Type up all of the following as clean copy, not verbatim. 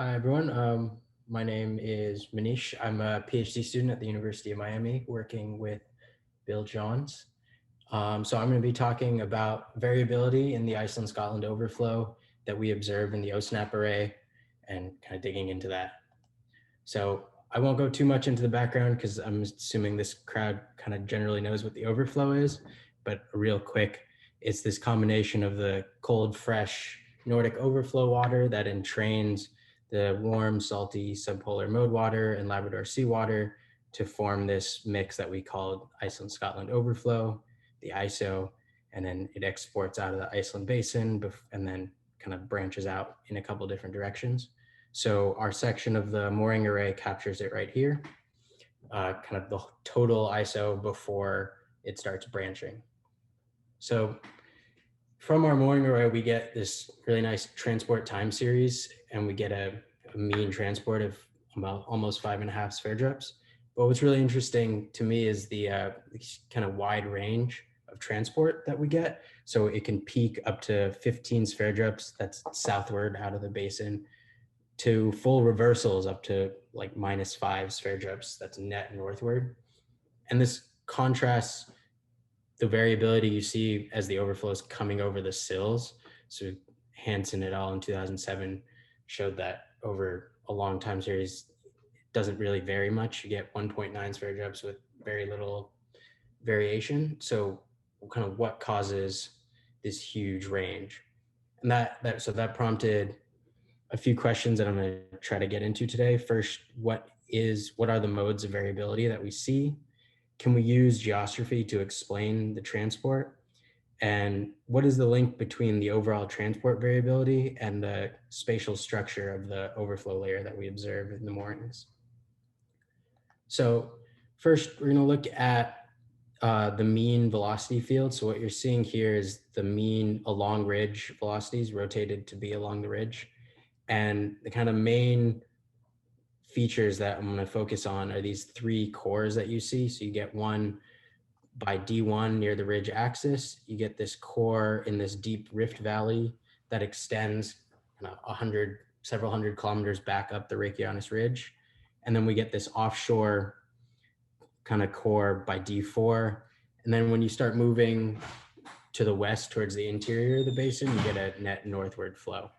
Hi, everyone. My name is Manish. I'm a PhD student at the University of Miami working with Bill Johns. So I'm going to be talking about variability in the Iceland-Scotland overflow that we observe in the OSNAP array and kind of digging into that. So I won't go too much into the background because I'm assuming this crowd kind of generally knows what the overflow is, but real quick, it's this combination of the cold, fresh Nordic overflow water that entrains the warm, salty subpolar mode water and Labrador seawater to form this mix that we call Iceland-Scotland overflow, the ISO, and then it exports out of the Iceland basin and then kind of branches out in a couple different directions. So our section of the mooring array captures it right here, kind of the total ISO before it starts branching. So from our mooring array, we get this really nice transport time series, and we get a mean transport of about almost 5.5 Sverdrups. But what's really interesting to me is the kind of wide range of transport that we get. So it can peak up to 15 Sverdrups, that's southward out of the basin, to full reversals up to like -5 Sverdrups, that's net northward. And this contrasts the variability you see as the overflow is coming over the sills. So Hansen et al. In 2007 showed that over a long time series, it doesn't really vary much. You get 1.9 Sverdrups with very little variation. So kind of what causes this huge range? And that prompted a few questions that I'm going to try to get into today. First, what are the modes of variability that we see? Can we use geostrophy to explain the transport? And what is the link between the overall transport variability and the spatial structure of the overflow layer that we observe in the moorings? So first, we're going to look at the mean velocity field. So what you're seeing here is the mean along ridge velocities rotated to be along the ridge. And the kind of main features that I'm going to focus on are these three cores that you see. So you get one by D1 near the ridge axis. You get this core in this deep rift valley that extends several hundred kilometers back up the Reykjanes Ridge. And then we get this offshore kind of core by D4. And then when you start moving to the west towards the interior of the basin, you get a net northward flow.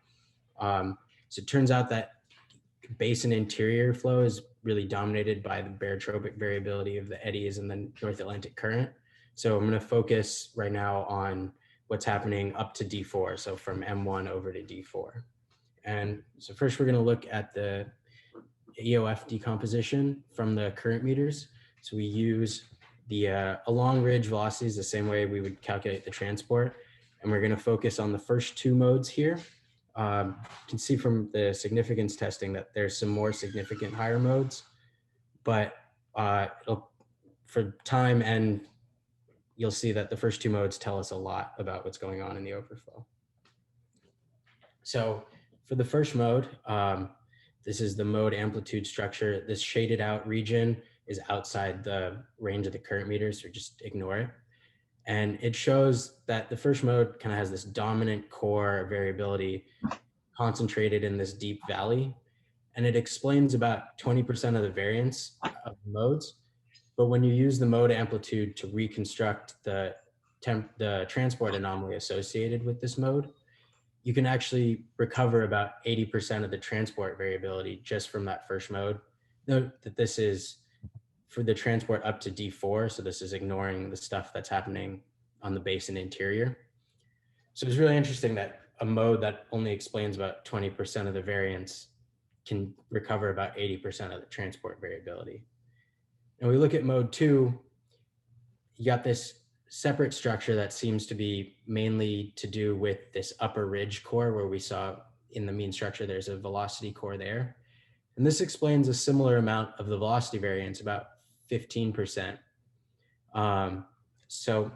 So it turns out that basin interior flow is really dominated by the barotropic variability of the eddies and the North Atlantic current. So I'm going to focus right now on what's happening up to D4, so from M1 over to D4. And so first we're going to look at the EOF decomposition from the current meters. So we use the along ridge velocities the same way we would calculate the transport. And we're going to focus on the first two modes here. You can see from the significance testing that there's some more significant higher modes, but for time and you'll see that the first two modes tell us a lot about what's going on in the overflow. So for the first mode, this is the mode amplitude structure. This shaded out region is outside the range of the current meters, so just ignore it. And it shows that the first mode kind of has this dominant core variability concentrated in this deep valley. And it explains about 20% of the variance of the modes. But when you use the mode amplitude to reconstruct the transport anomaly associated with this mode, you can actually recover about 80% of the transport variability just from that first mode. Note that this is for the transport up to D4, so this is ignoring the stuff that's happening on the basin interior. So it's really interesting that a mode that only explains about 20% of the variance can recover about 80% of the transport variability. And we look at mode 2, you got this separate structure that seems to be mainly to do with this upper ridge core where we saw in the mean structure, there's a velocity core there. And this explains a similar amount of the velocity variance, about 15%. So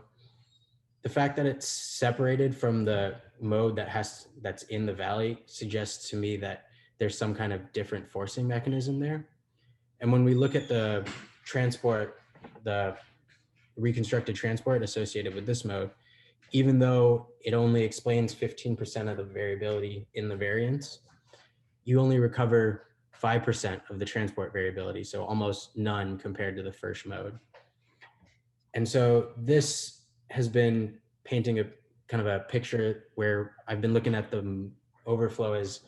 the fact that it's separated from the mode that's in the valley suggests to me that there's some kind of different forcing mechanism there. And when we look at the transport, the reconstructed transport associated with this mode, even though it only explains 15% of the variability in the variance, you only recover 5% of the transport variability, so almost none compared to the first mode. And so this has been painting a kind of a picture where I've been looking at the overflow as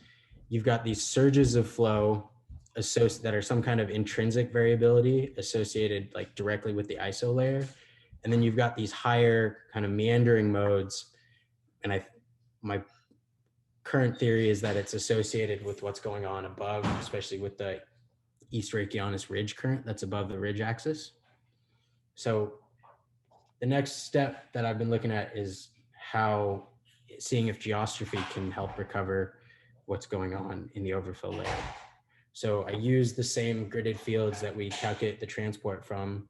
you've got these surges of flow that are some kind of intrinsic variability associated like directly with the ISO layer. And then you've got these higher kind of meandering modes. And my current theory is that it's associated with what's going on above, especially with the East Reykjanes ridge current that's above the ridge axis. So the next step that I've been looking at is seeing if geostrophy can help recover what's going on in the overflow layer. So I used the same gridded fields that we calculate the transport from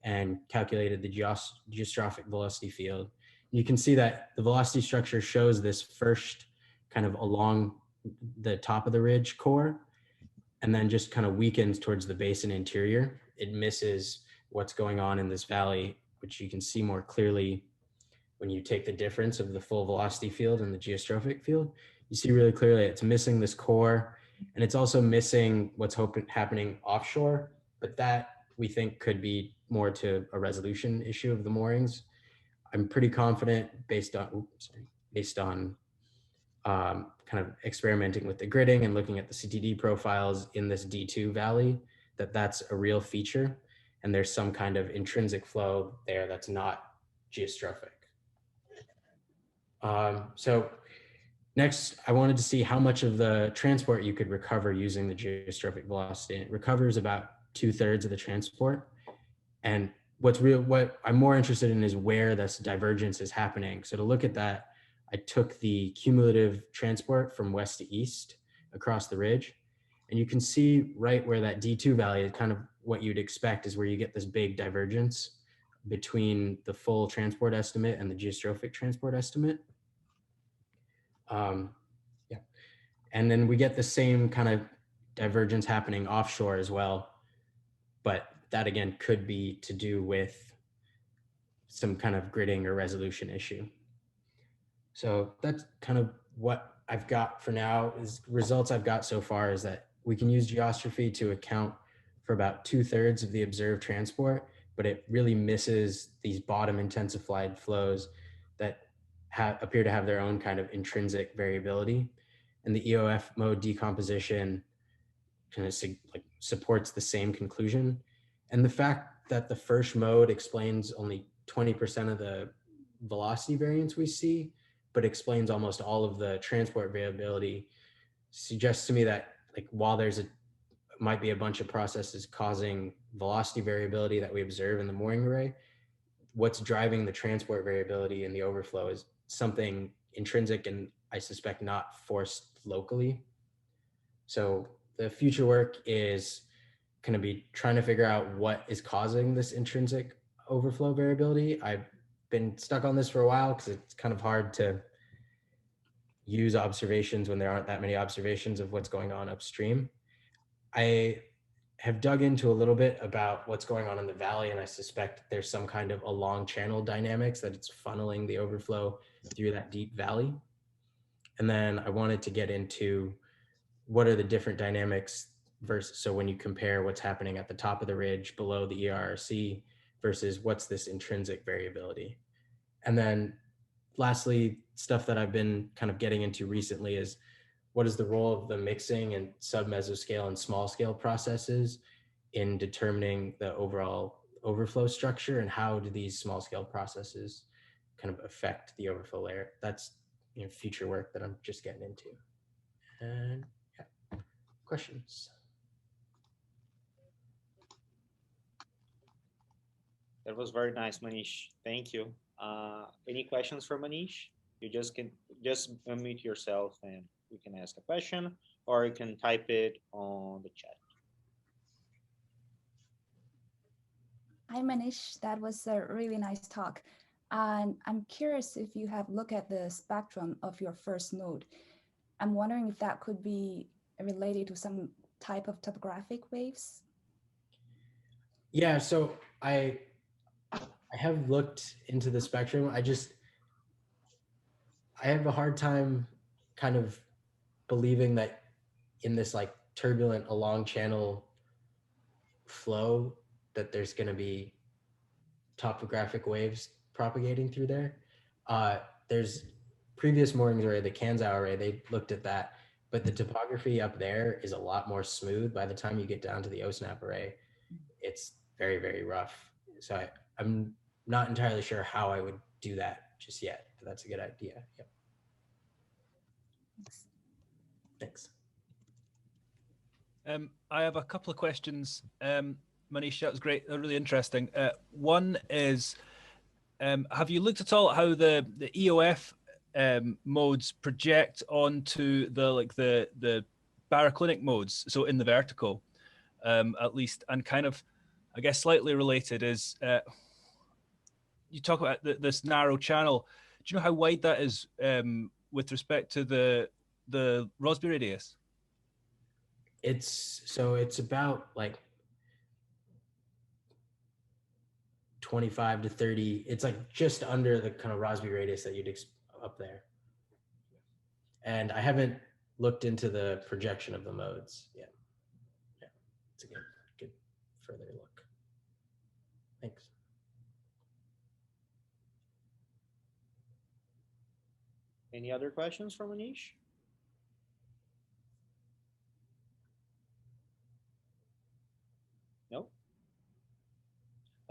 and calculated the geostrophic velocity field. You can see that the velocity structure shows this first kind of along the top of the ridge core and then just kind of weakens towards the basin interior. It misses what's going on in this valley, which you can see more clearly when you take the difference of the full velocity field and the geostrophic field. You see really clearly it's missing this core, and it's also missing what's happening offshore, but that we think could be more to a resolution issue of the moorings. I'm pretty confident based on kind of experimenting with the gridding and looking at the CTD profiles in this D2 valley, that's a real feature. And there's some kind of intrinsic flow there that's not geostrophic. So next, I wanted to see how much of the transport you could recover using the geostrophic velocity. It recovers about 2/3 of the transport. And what I'm more interested in is where this divergence is happening. So to look at that, I took the cumulative transport from west to east across the ridge. And you can see right where that D2 valley is kind of what you'd expect is where you get this big divergence between the full transport estimate and the geostrophic transport estimate. Yeah. And then we get the same kind of divergence happening offshore as well. But that again could be to do with some kind of gridding or resolution issue. So that's kind of what I've got for now. Is results I've got so far is that we can use geostrophy to account for about 2/3 of the observed transport, but it really misses these bottom intensified flows that appear to have their own kind of intrinsic variability. And the EOF mode decomposition kind of supports the same conclusion. And the fact that the first mode explains only 20% of the velocity variance we see, but explains almost all of the transport variability, suggests to me that like while might be a bunch of processes causing velocity variability that we observe in the mooring array, what's driving the transport variability in the overflow is something intrinsic and I suspect not forced locally. So the future work is going to be trying to figure out what is causing this intrinsic overflow variability. I've been stuck on this for a while because it's kind of hard to use observations when there aren't that many observations of what's going on upstream. I have dug into a little bit about what's going on in the valley, and I suspect there's some kind of along channel dynamics that it's funneling the overflow through that deep valley. And then I wanted to get into what are the different dynamics versus, so when you compare what's happening at the top of the ridge below the ERRC versus what's this intrinsic variability. And then lastly, stuff that I've been kind of getting into recently is what is the role of the mixing and sub-mesoscale and small scale processes in determining the overall overflow structure, and how do these small scale processes kind of affect the overflow layer? That's future work that I'm just getting into. And yeah, questions? That was very nice, Manish. Thank you. Any questions for Manish? You can just unmute yourself and you can ask a question, or you can type it on the chat. Hi, Manish. That was a really nice talk. And I'm curious if you have looked at the spectrum of your first node. I'm wondering if that could be related to some type of topographic waves. Yeah, so I have looked into the spectrum. I have a hard time kind of believing that in this like turbulent along channel flow that there's going to be topographic waves propagating through there. There's previous moorings array, the Kanzau array, they looked at that, but the topography up there is a lot more smooth. By the time you get down to the OSNAP array, it's very, very rough. So I'm not entirely sure how I would do that just yet, but that's a good idea. Yep. Thanks. I have a couple of questions. Manish, that was great, really interesting. One is, have you looked at all at how the EOF modes project onto the baroclinic modes, so in the vertical, at least, and kind of, I guess, slightly related is, you talk about this narrow channel. Do you know how wide that is with respect to the Rossby radius? It's about like 25 to 30. It's like just under the kind of Rossby radius that you'd up there. And I haven't looked into the projection of the modes yet. Yeah, it's a good further look. Thanks. Any other questions for Manish? No?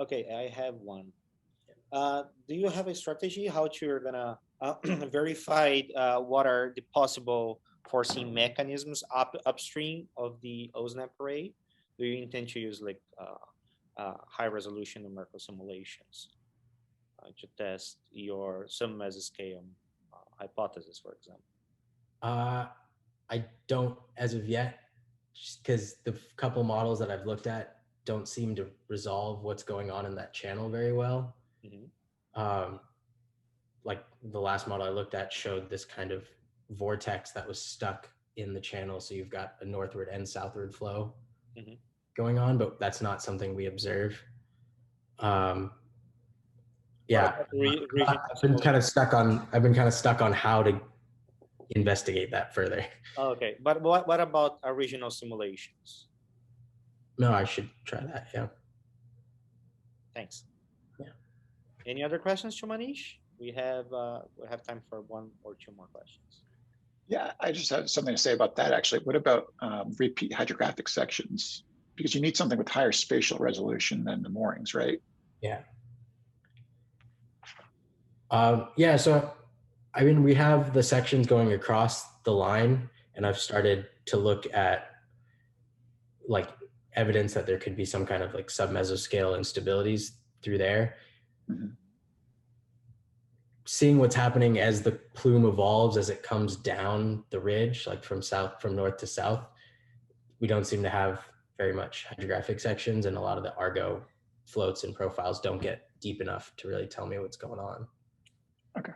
Okay, I have one. Do you have a strategy how you're gonna verify what are the possible forcing mechanisms upstream of the OSNAP array? Do you intend to use like high resolution numerical simulations to test your some mesoscale hypothesis, for example? I don't as of yet, because the couple models that I've looked at don't seem to resolve what's going on in that channel very well. Mm-hmm. Like the last model I looked at showed this kind of vortex that was stuck in the channel. So you've got a northward and southward flow mm-hmm. going on, but that's not something we observe. Yeah, I've been kind of stuck on how to investigate that further. Okay, but what about original simulations? No, I should try that. Yeah. Thanks. Yeah. Any other questions to Manish? We have time for one or two more questions. Yeah, I just have something to say about that actually. What about repeat hydrographic sections? Because you need something with higher spatial resolution than the moorings, right? Yeah. Yeah, so I mean, we have the sections going across the line, and I've started to look at like evidence that there could be some kind of like submesoscale instabilities through there. Mm-hmm. Seeing what's happening as the plume evolves, as it comes down the ridge, like from north to south, we don't seem to have very much hydrographic sections, and a lot of the Argo floats and profiles don't get deep enough to really tell me what's going on. Okay.